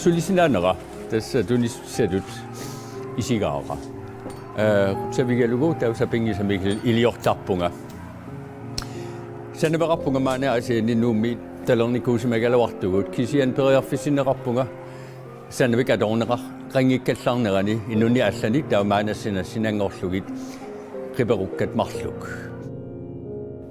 sullisinanera tässä tunnisetut isigaara. Savigalugu tausa pingisamikil iliortarpunga. Sanavarapunga maana asiani nuumi talernikusumagalawartugut kisian periarfisinnerarpunga. Sanavikatornerar qangikkallarnerani inunni allanik taumaanassina sinangorlugit qiperukkat marluk.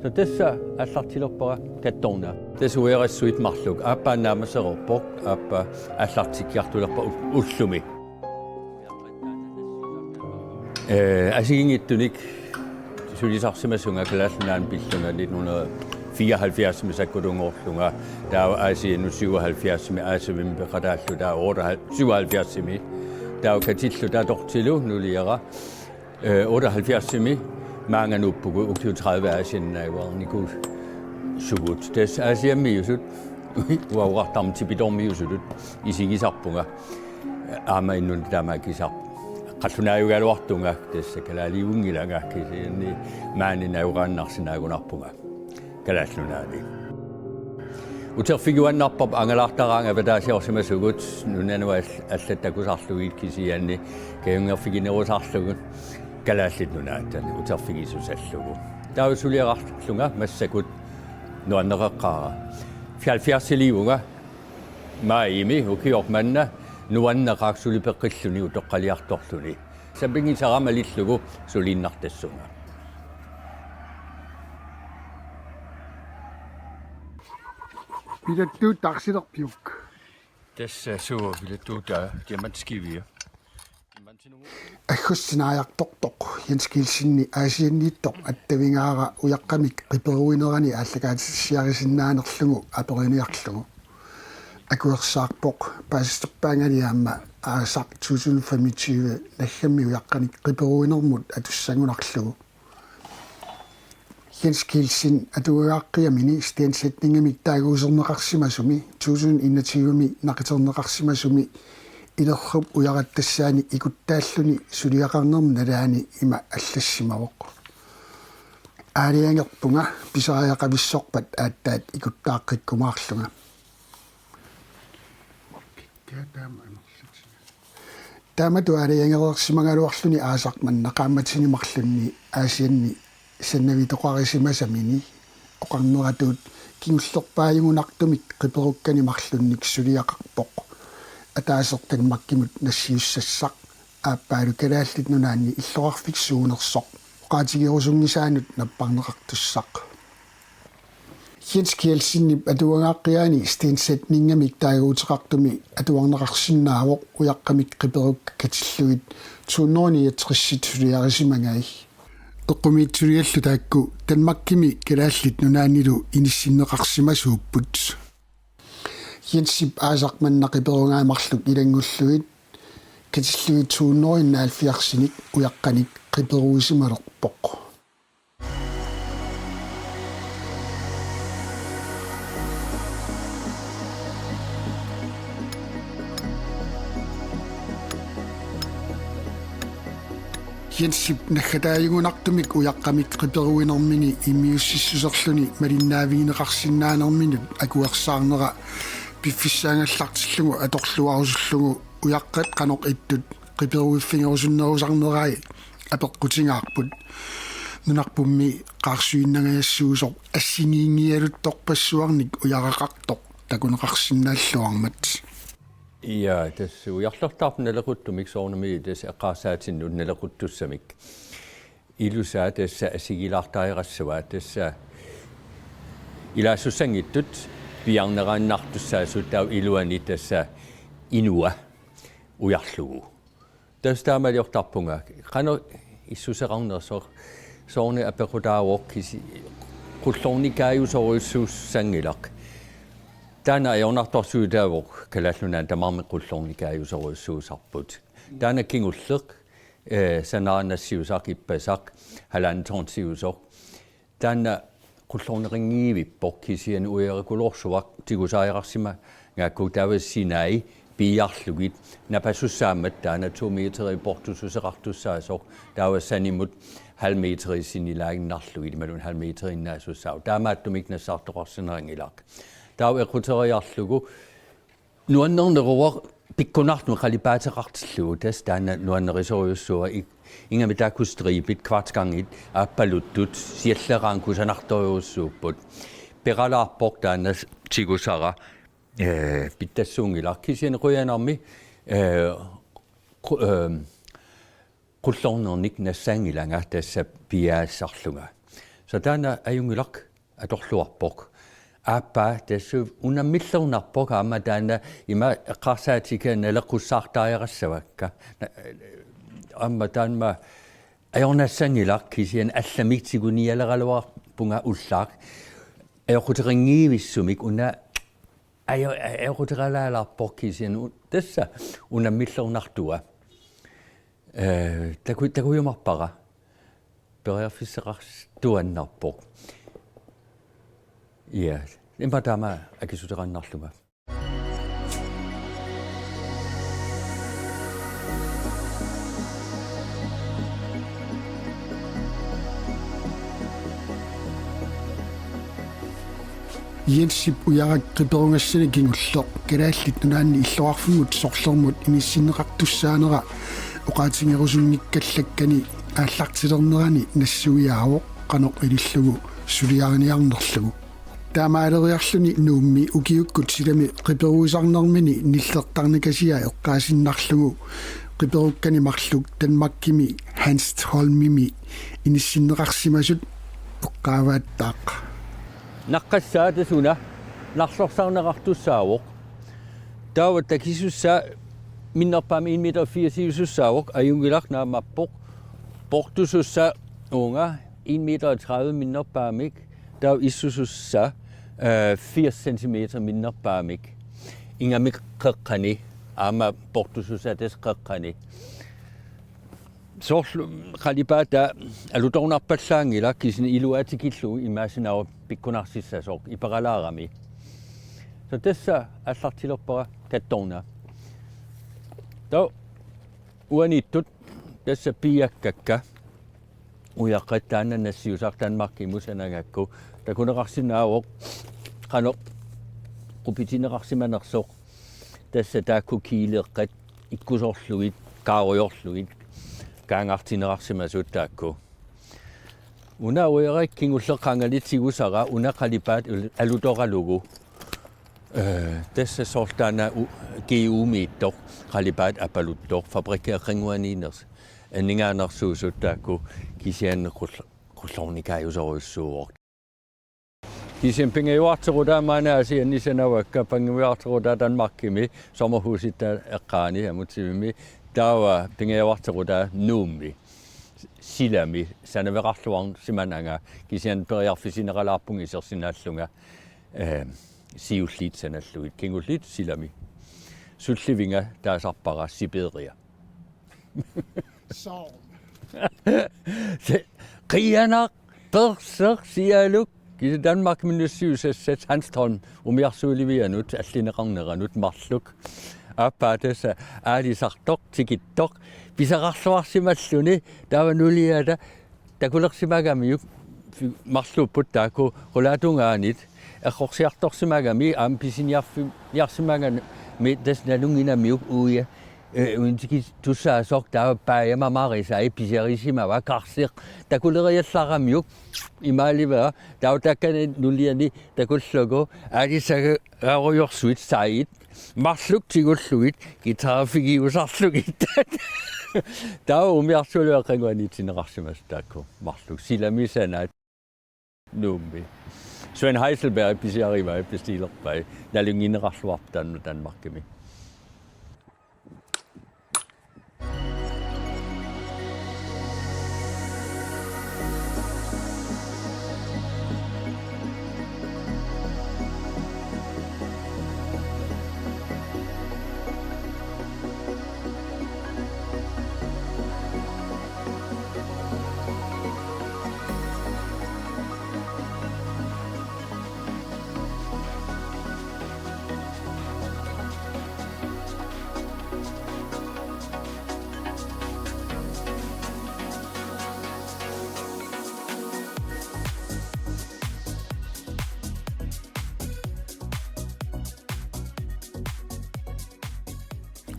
Så tässä allartilorpara kattorna. Tässä uerassuit marluk appa naamaserorpok appa allartikkiartulerpa ullumi. Asigingittunik sulisarsimasunga kalaalnaan pillunga 1974 misakkulungorlunga taa asianu 77 aasavimpeqataallu taa 77 taa katillu taa tortilu nuliera 78 maanganuppugu uktiu 30 asiannaaguarniku sugut tas asiammiusut uauartarmtipidormiusutut isigisarpunga aama innun taamakisar qallunaayugaluartunga tassa kalaaliungilanga kisiinni maaninauqaannarsinaagunarpunga kalaallunaani uterfiguannarpap angalaartaraanga vataasiorsimasugut nunanua allattakusarlugit kisianni kayungerfiginerusarlugut kalaallit uterfigisusallugu taausuliararlunga massakut nuannereqqaara 74 maimi ukiormanna nuanneqaaksulipeqqilluni utoqqaliartorluni sapingisaramalillugu sulinnartassunga Pilettu tarsilerpiuk. tässä suo pilettuuta tiamantskivia Aggussinaajaqtortoq Jenskilsinni aasianniittoq attavingaara uyaqqamik qiperuinerani aallakaatissiarisinaanerlugu aperiniarlugu akuersaarpoq paasisterpaanganiaamma aasaq 2025 naggammi uyaqqanik qiperuinermut atussangunarlugu Jenskilsin atuagaaqqiamini stensætningamik taaguuserneqarsimasumi 2021 naqiterneqarsimasumi ilerrup ujarattassaani ikuttaalluni suliaqarnermu nalaani ima allassimaroq aaliangerpunga pisariaqavissorpat aattaat ikuttaaqqikkumaarlunga taamatu aaliangerersimangaluarluni aasaqman naqaamatinimarlunni aasianni sannavitoqarisimasamini oqarneratuut kingullerpaajungunartumik qiperukkanimarlunnik suliaqarpoq ataasertan makkimut nassiussaq aappaalu kalaallit nunaanni illorarfiksuunersoq qaatigirusungisaanut napparneqartussaq Jenskilsinni atuagaaqqiaani stensætningamik taaguuteqartumi atuarneqarsinnaavoq uyaqqamik qiperuk katillugit 269 suliarisimangai eqqumiitsuliallu taakku tanmakkimi kalaallit nunaannilu inissinneqarsimasuupput Jensip aasaqmannaqiperungaamarluk ilangulluit katillugit 270 uyaqqanik qiperuusimalerpoq Jensip naggataajugunartumik uyaqqamik qiperuinermini imiussissuserluni malinnaaviineqarsinnaanerminut akuersaarnera piffissaangallartillugu atorluarusullugu uyaqqat qanoq ittut qiperuiffingerusunnerusarnerai apeqqutingaarput nunarpummi qaarsuinnagaassuusoq assingiingialuttorpassuarnik uyaraqartoq takuneqarsinnaalluarmat ja tässä ujarlortarpun naleruttumik soornami tässä eqqaarsaatinnuut naleruttussamik ilusaa tässä asigilaartairassua tässä ilaassussangittut piarneraannartussaasut tau iluani tässä inua ujarlugu tässä taamaliortarpunga qano issuserarnersor soorni aperutaavorkisi qullornikaajusoruissuussangilaq Tänä eonartorsuutaavoq kalallunaan tamarmequllornikaajusoruissuusarput taana kingulleq sanaanassiusaq ippasaq halantornsiusoq taana qullorneringiivippoq kisian uerikulorsuaq tigusaajaqarsima ngaakku tavasinai piarlugit napassussaammat taana 2 meteri portususerartussaasoq tavassanimut halv meteri sinilaaginnarlugit malun halv meteri innaasussaav taamaattumik nassartoqarsineringilaq Tau equtoriarlugu nuannerneruar pikkunartun qalipaateqartillugu taana nuannerisoriussua inga mitakustribit kvartsgangit appaluttut sialleraan kusanartoriussuupput peralaarpoq taana tigusara pittassuungilaq ruyanarmi qullornernik nassangilanga tassa piaassarlunga så taana ajungilaq atorluarpoq appa tassu unammillerunarpoq aama taana ima qarsaatika nalequssaartaajarassavakka amma taanma ajornassangilaq kisian allamigtigunialeraloarpunga ullaaq ajoquteringiivissumik una ajoquteralaalarpoq kisian tassa unammillerunartua takujumarpara periarfisseqartuannarpoq ja imma taama akisuterannarlunga Jensip ujaraqqiperungassani kingulloq kalaallit nunaanni illuarfungut sorlormut imissinneqartussaanera uqaatingerusunngikkallakkani aallartilernerani nassuiaavoq qanoq ilillugu suliarniarnerlugu таамаалериарлүни нуумми укиуккут силами қиперуисарнэрмини ниллертарникасиа эққаасиннарлугу қиперуккани марлук танмаккими Hans Holmimi иниссиннеқарсимасут уққаавааттаақ наққассаатасуна нарлорсаарнеқартуссаавоқ таава такисусса миннерпаами 1 meter 80 суссаавоқ аюнгилақ наамаппоқ портусусса унга 1 meter 30 миннерпаамик таа иссусусса 80 centimeter миннерпаамик ингамик қеққани аама портусусса тас қеққани соорлу қалипаата алуторнарпаллаангила кисин илуатикиллу имаасинаа пиккунарсиссасоқ ипаралаарами så tassa аллартилерпара катторна таа уаниттут тасса пиаккакка уяқаттаана нассиусартаанмарки мусанагакку такунеқарсинаавоқ қано қупитинеқарсиманерсоқ тасса таакку килеққат иккусоорлугит кааруйорлугит kaangартинеқарсимасут таакку уна уерак кингуллеққангалитсигусара уна қалипаат алуторалугу тасса сортаана геумииттоқ қалипаат апалуттоқ фабрикеққингуанинерс анингаанерсуусут таакку кисианне қуллорникаажуссууоқ кисиан пингаюартерудаамаана асианнисанавакка пангуиартеруда данмаркими сомерхуситта эққаани амутсивими таава пингаюартеруда нуумми силами санаверарлуарн симанага кисиан периарфисинералаарпунгисерсинааллунга сиуллит саналлуит кингуллит силами сулливинга таасарпара сибериа så qiyana perser sialuk i Danmark minussyusassat Hanstholm umiarsuulivianut allineqarneranut marluk аппаатаса аалисартоқ тикиттоқ писақарлуарсималлуни тааванулиата такулерсимагамиук марлууппут тааку рулаатунгаанит эққорсиарторсимагами аам писиниарсимаган ми тасналунгинамиук уя уинтики туссаасоқ таава паямамарисаа писерисимава карсеқ такулериалларамиук имааливаа таутаккани нулиани такуллугу аалисага ааруйорсуит саит марлук тигуллугит гитаафигиусарлугит таа умиарсулуаққангуанитинеқарсимас таакку марлук силамисанаат нуумми Sven Heiselberg писиариваа пистилерпай налунгинеқарлуартаанну Данмаркими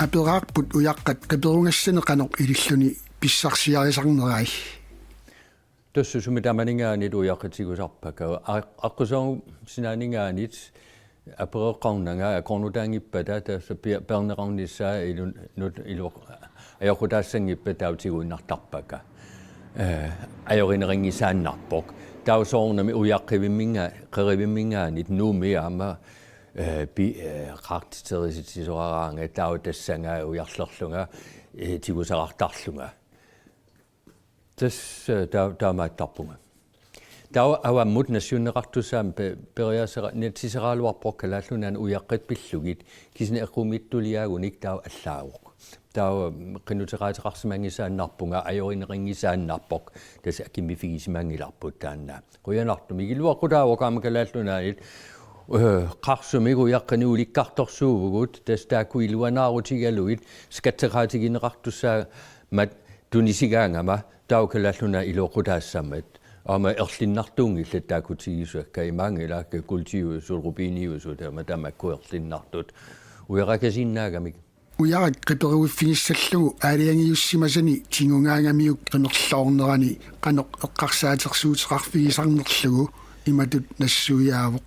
Aperaarput ujaqqat qiperungassane ililluni pissarsiarisarnerai. Tässä sun mitä mä ningaanit ujakkatsikusarpaka. Akkusan sinä ningaanit aperaaqarnanga kornutangippada tässä pernerarnissa ajokutassangippe tautiguinnartarpaka. Ajorineringisaannarpok. Tausornami ujaqqivimmingaanit nuumiaama qaartiterisisoraraanga tautassanga ujarlerlunga tigusarartarlunga. Tässä taamaattarpunga. Tau avammut nationerartusaam periasera netsiseraluarporkalaallunan ujaqqat pillugit kisne equmittuliagunik tau allaavuq. Tau qinuteraatiqarsimangisaannarpunga ajorineringisaannarpok tasa kimmifigisimangillarput taanna. Quyanartumi killuaqutaavoqaamakalaallunaanit qarsumik ujaqqani ulikkartorsuuvugut tas taakkuiluanaarutiggaluit skateraatiginerartussaa mat tunisigaangama taukalalluna iloqutaassammat ama erlinnartuungillat taakutigisukka imangila kultiuusut rubiniusut ama tamakku erlinnartut uyarakasinnaagamik Ujarat qiperuiffinissallugu aaliangiussimasani tingungaangamiuk qimerloornerani qanoq eqqarsaatersuuteqarfigisarnerlugu imatut nassuiaavuq.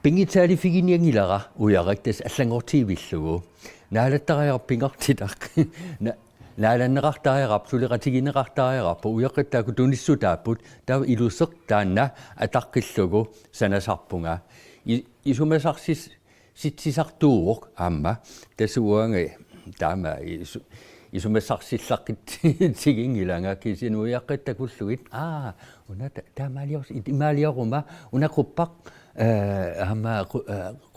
Pingitaalifiginniangilara ujaraktas allangortiivillugu naalattariarpingartitaq naalanneqartariarap suliqatigineqartariarap ujaqqattaaku tunissutaapput taa iluseq taanna ataqqillugu sanasarpunga isumasarsis sitsisartuuq aamma tasuuange taama isumassarsillaqqit tigingilanga kisinu ujaqqattakulluit una taamaaliors imaalioruma unaquppaq aamma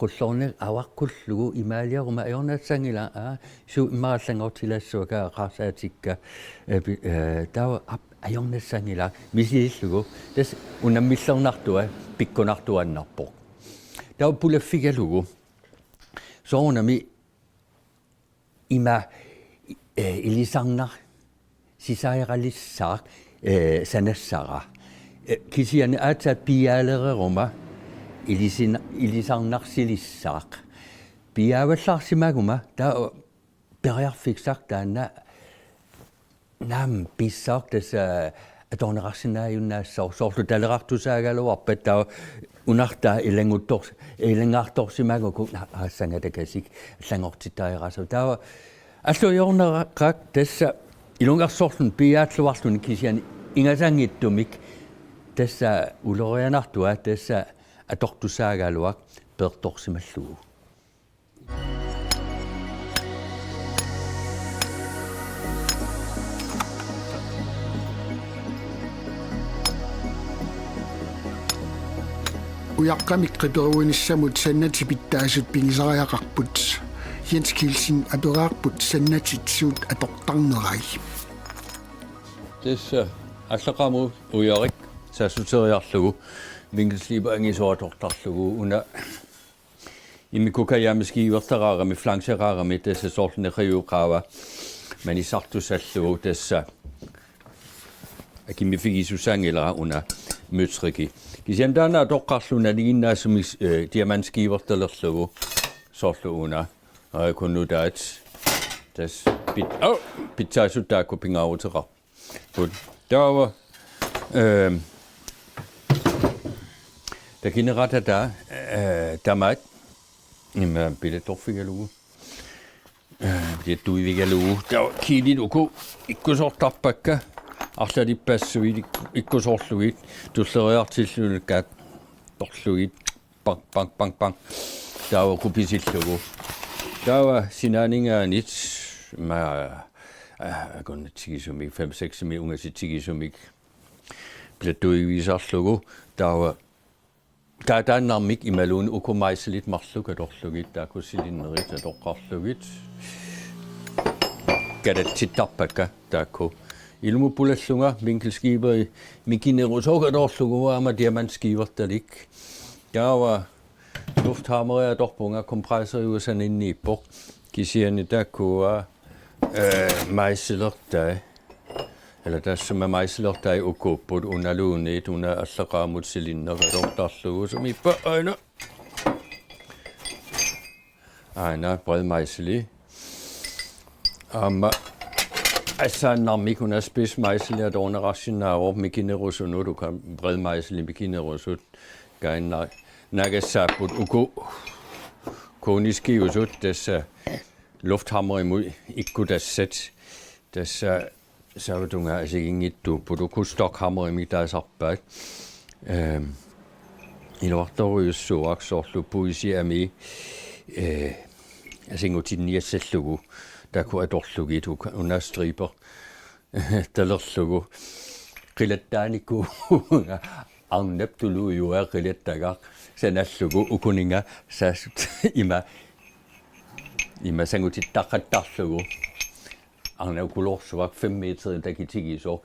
qullorne awaqqullugu imaalioruma ayornaatsangila su immarallangortilassuaka qarsaatikka taa ayornaatsangila misilillugu tas unammillernertua pikkunartuannarpoq taa pulaffigalugu soornami ima ilisarnar sisairalissaaq sanassara kisiani aata piaalereruma ilisarnarsilissaaq piaavallarsimaguma taa periarfiksaq taanna naam pissaaq tasa atornerarsinaajunnaassor soorlu talerartusaagaluarpat taa unartaa ilangartorsimaguku aasangatakasik allangortitariarasu taa allujorneraqaq tassa ilungarsorlun piaatluarlun kisiani ingasangittumik tassa ulorianartua tassa atortusaagaluaq pertorsimallugu Ujaqqamik qiperuinissamut sannati pittaasut pingisariaqarput Jens Kielsen aperaarput sannatit suut atortarnerai. Tässä allaqamu ujarik saasuteriarlugu vinkelsliipa angisoatortarlugu una imikukajaamiskiivertaraarami flangseraarami tässä sortneriuqaava manisartusallugu tässä akimmifigisusangilera una møtriki kisian taana toqqarluna liginnaasumis diamantskiivertalerlugu sorluuna kunnudaat tas pitsaasutaakku pingaarutera put taava takineratata tamat imma piletorfigalugu piettuivigalugu taa kiililuku ikkusortarpakka арлалиппаассуит иккусоорлугит туллериартиллунаккаат торлугит панг панг панг панг таава куписиллугу таава синаанигаанит ма агоннатигисумик 5-6 ми унгаситигисумик платуивисарлугу таава таатааннармик ималуун укумайсилит марлука торлугит таакуссилиннерит атоққарлугит кадатситтарпакка таакку ilmupulallunga vinkelskiber mikinerusogadorluguama diamantskivertalik taava lufthammeria dorpunga kompressoriusan inniippoq kisiani takkua maiselertai eller tassuma maiselertai ukupput unaluunit una allaqaamut silinnergadortarlugu sumippa aina aina bredmejseli. Altså, når vi kunne spise mejsel, er der under resten af år med kinerusud, nu du kan bredmejsel med kinerusud. Gerne nagasabut ugo. Koniski usud, dessa lufthammer imod, ikke kunne da sæt. Dessa savdunga, altså ingen du, på du kunne stokhammer imod deres arbejde. I lorter så så lupuisi er med. Altså ingen til den nye sætlugu. Der kunne jeg dog slukke et under striber. Der lå slukke. Rillet der ikke kunne. Agnep du lu jo er rillet der gang. Så er slukke ukuninga. Så i mig sang ud til der slukke. Agnep kunne lov så 5 meter der kan tige så.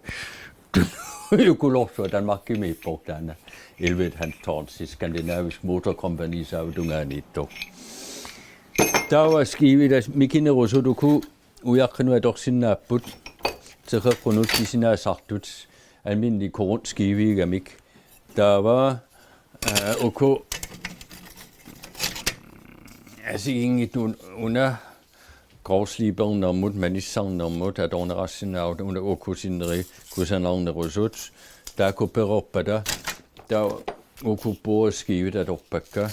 Du kunne lov så den var ikke med på den. Elvet hans tårn til skandinavisk motorkompani så du er net dog. Der var skivet, at mikine roso du kunne ujakke nu dog sin naput til at kunne til sin sagt ud almindelig korrekt skive ikke mik. Der var okay. Altså ingen under grovsliberen og mod manissan og mod at under resten af under okay sinri kusanerne rosot. Der kunne beroppe der okay bor skivet at opbakke.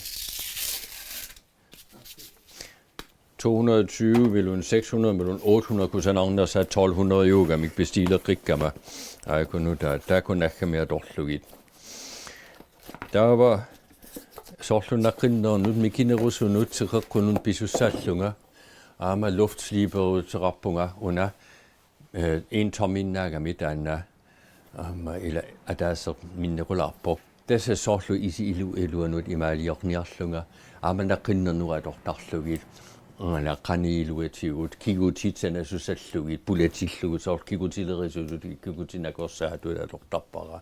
220 millioner, 600 millioner, 800 kunne sådan andre så 1200 yoga mig bestiller krikker mig. Jeg kunne nu der kunne ikke mere dårligt. Der var sorten der krinder nu med kinerus og nu til at kunne bisusatlunger. Med luftsliber ud til rappunger under en tomin nager mit andet. Eller at der er så mineraler på. Det er sorten i sig ilu nu i mig lige nærlunger. Men der krinder nu er dårligt. La kanile til ud kigge til den så selv politisk så kigge til det så kigge til noget så har du der bare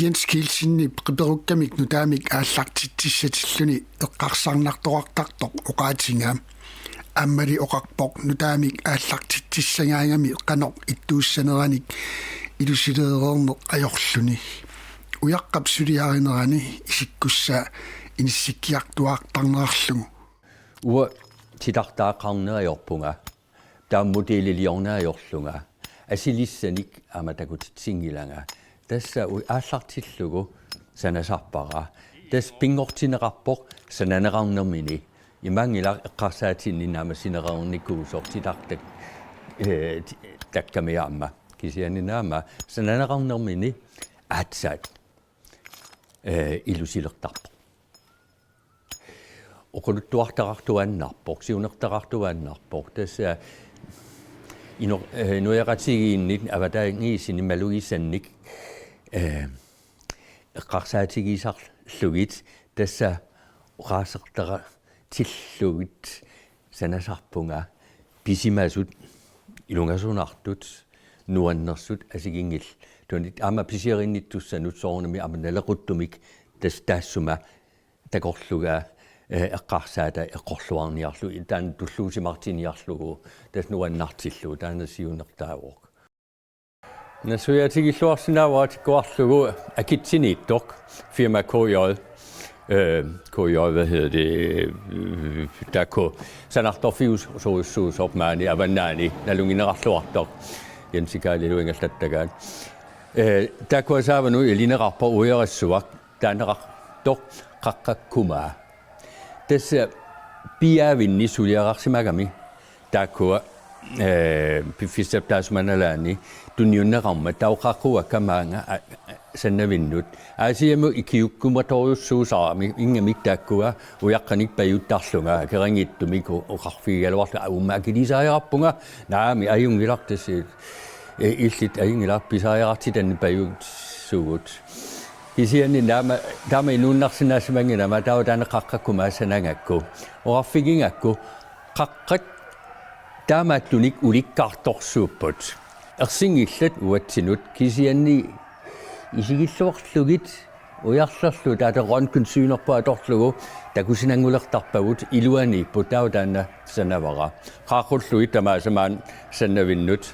Jens Kielsen i Bruggamik nu der mig er sagt til sætluni og qarsang naqtoraq og qatinga ammari oqaqpoq nu der mig er sagt til sangangami qanor ittuussanerani ilusileerormu ajorluni uyaqqap suliarinerani isikkussa inissikkiartuartarnerarlugu ua tidaqtaa qarnera jorpunga taa modelleliornaa jorlunga asilissanik amatakutitsingilanga tassa aallartillugu sanasarpara tas pingortinerarpoq sananerarnermini imangila eqqarsaatinninnaama sinerarnikkuusortitaqtak takkamiaamma kisianinaama sananerarnermini aatsat ilusilertarpoq og kun tuartarartuannarpoq siunertarartuannarpoq tässä nu er ratigiinnik avataangiisin maluisannik qarsaatigissarlugit tässä qaasertara tillugit sanasarpunga pisimasut ilungasunartut nuannersut asigingil tuanit ama pisirinnittussanut soornami amanalaquttumik taassuma takorluga eqqarsaata eqqorluarniarlu taan tulluusimartiniarlugu tas nuannartillu taana siunertaavoq nasuyatigilluarsinaawaat kuarlugu akitsiniittoq firma KJ hvad hedder det dako sanartorfius soussuusopmaani avannaani nalunginerarluartoq jensikali luingallattagaan dako saava nu elinerarpo uerissuaq taanerartoq qaqqakkumaa tässä piavinni suliararsimagami dako pifissaptaasumanalaani tunniunneramma tauqaquakamaanga sannavinnut aasiamu ikiukkumatoriussuusaami ingamik takkua uyaqqanik pajuttarlunga keringittumik uqarfigaluarla ummaakilisaajarappunga naami ajungilartassi illit ajungilarpisaajartitanni pajutsugut kisianni naama inunnarsinaasimangina tautana qaqqakkumaassanangakku uqarfigingakku qaqqat taamattunik ulikkaartorsuupput ersingillat uatsinut kisianni isigilluarlugit ujarlerlu taata røntgenssynerpa atorlugu takusinangulertarpavut iluaniippu tautaana sanavara qaaqulluit tamaasamaan sannavinnut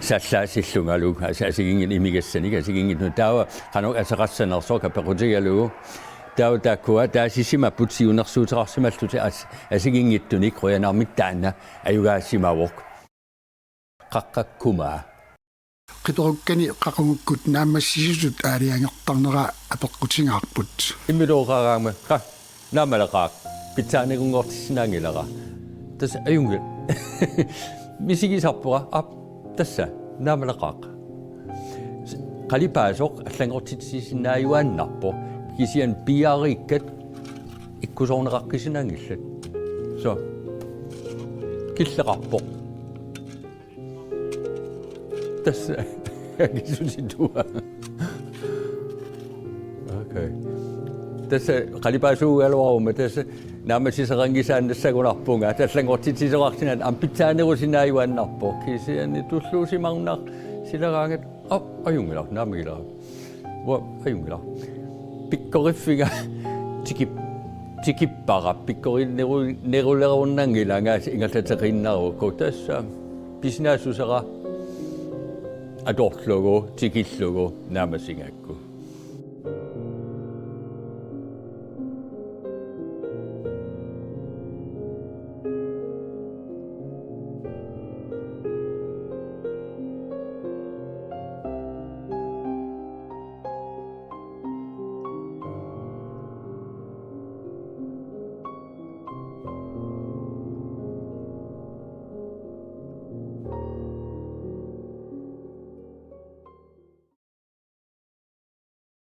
sallaassillungalug asigingin imigassanik asigingin nu taava qanu asaqassanersoqa pequtigalugu der kunne der sisima putsi unersuuterarsimallu asigingittunik ruyanarmittaanna ayugaasimavok qaqqakkumaa qitorukkani qaqungukkut naamassisut aaliangertarnera apeqqutigaarput immiluoqaraama qa naamalaqaaq pitsaaniqungortissinaangilera tas ayungil misigisarpura ap tassa naamalaqaaq qalipaasoq allangortitsisinnaayuaannarpo kisian piarikkat ikkusoorneqaqqisinaangillat so killeqarpoq tässä kisusitua okay tässä qalipaasu tässä naamasiserangisaannassagunarpunga tallangortitsisoqartinat ampitsaanerusinnaayuaannarpo kisiani tulluusimarnar sileraangat ajungila naamigila wa ajungila pikkoriffiga tikippara pikkorinnerulerunnaangilanga ingallateriinnaru ko tässä pisinaassusera adortlugu tikillugu naamasingakku